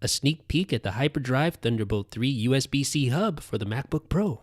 A sneak peek at the Hyperdrive Thunderbolt 3 USB-C hub for the MacBook Pro.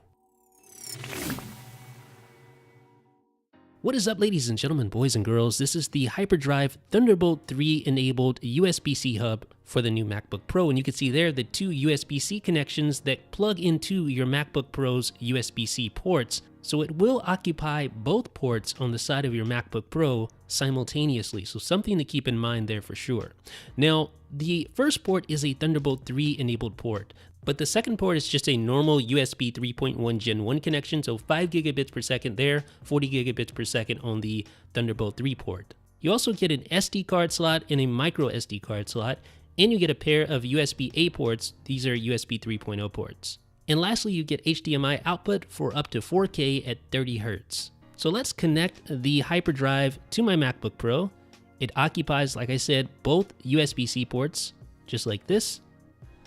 What is up, ladies and gentlemen, boys and girls? This is the Hyperdrive Thunderbolt 3 enabled USB-C hub for the new MacBook Pro. And you can see there the two USB-C connections that plug into your MacBook Pro's USB-C ports. So it will occupy both ports on the side of your MacBook Pro simultaneously. So something to keep in mind there for sure. Now, the first port is a Thunderbolt 3 enabled port, but the second port is just a normal USB 3.1 Gen 1 connection. So 5 gigabits per second there, 40 gigabits per second on the Thunderbolt 3 port. You also get an SD card slot and a micro SD card slot, and you get a pair of USB-A ports. These are USB 3.0 ports. And lastly, you get HDMI output for up to 4K at 30 Hz. So let's connect the Hyperdrive to my MacBook Pro. It occupies, like I said, both USB-C ports, just like this,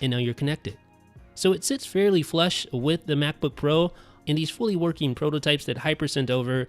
and now you're connected. So it sits fairly flush with the MacBook Pro, and these fully working prototypes that Hyper sent over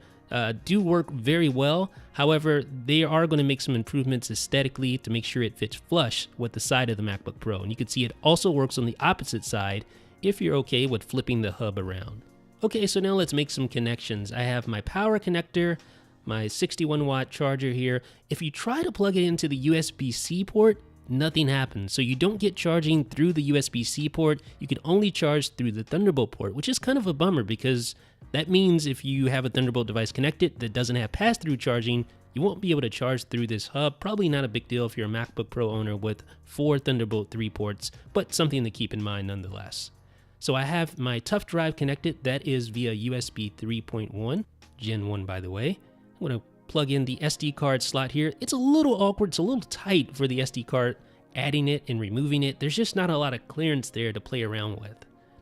do work very well. However, they are going to make some improvements aesthetically to make sure it fits flush with the side of the MacBook Pro. And you can see it also works on the opposite side if you're okay with flipping the hub around. Okay, so now let's make some connections. I have my power connector, my 61 watt charger here. If you try to plug it into the USB-C port, nothing happens. So you don't get charging through the USB-C port. You can only charge through the Thunderbolt port, which is kind of a bummer because that means if you have a Thunderbolt device connected that doesn't have pass-through charging, you won't be able to charge through this hub. Probably not a big deal if you're a MacBook Pro owner with 4 Thunderbolt 3 ports, but something to keep in mind nonetheless. So I have my tough drive connected. That is via USB 3.1, Gen 1 by the way. I'm going to plug in the SD card slot here. It's a little awkward. It's a little tight for the SD card, adding it and removing it. There's just not a lot of clearance there to play around with.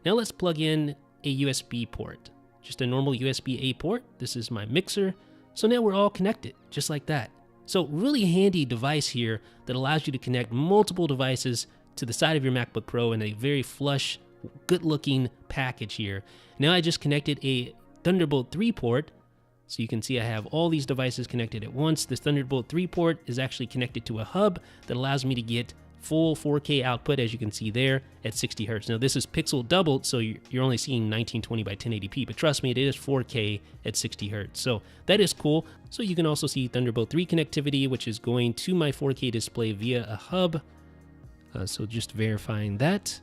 Now let's plug in a USB port. Just a normal USB-A port. This is my mixer. So now we're all connected, just like that. So really handy device here that allows you to connect multiple devices to the side of your MacBook Pro in a very flush, good-looking package here. Now I just connected a Thunderbolt 3 port. So you can see I have all these devices connected at once. This Thunderbolt 3 port is actually connected to a hub that allows me to get full 4K output, as you can see there, at 60 Hz. Now this is pixel doubled, so you're only seeing 1920 by 1080p, but trust me, it is 4K at 60 Hz. So that is cool. So you can also see Thunderbolt 3 connectivity, which is going to my 4K display via a hub. So just verifying that.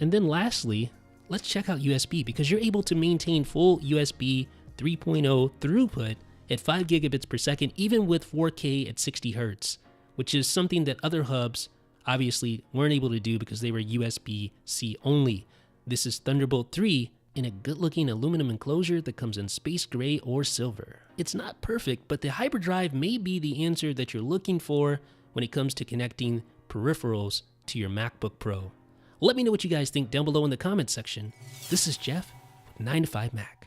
And then lastly, let's check out USB, because you're able to maintain full USB 3.0 throughput at 5 gigabits per second, even with 4K at 60 Hz, which is something that other hubs obviously weren't able to do because they were USB-C only. This is Thunderbolt 3 in a good-looking aluminum enclosure that comes in space gray or silver. It's not perfect, but the Hyperdrive may be the answer that you're looking for when it comes to connecting peripherals to your MacBook Pro. Let me know what you guys think down below in the comments section. This is Jeff with 9 to 5 Mac.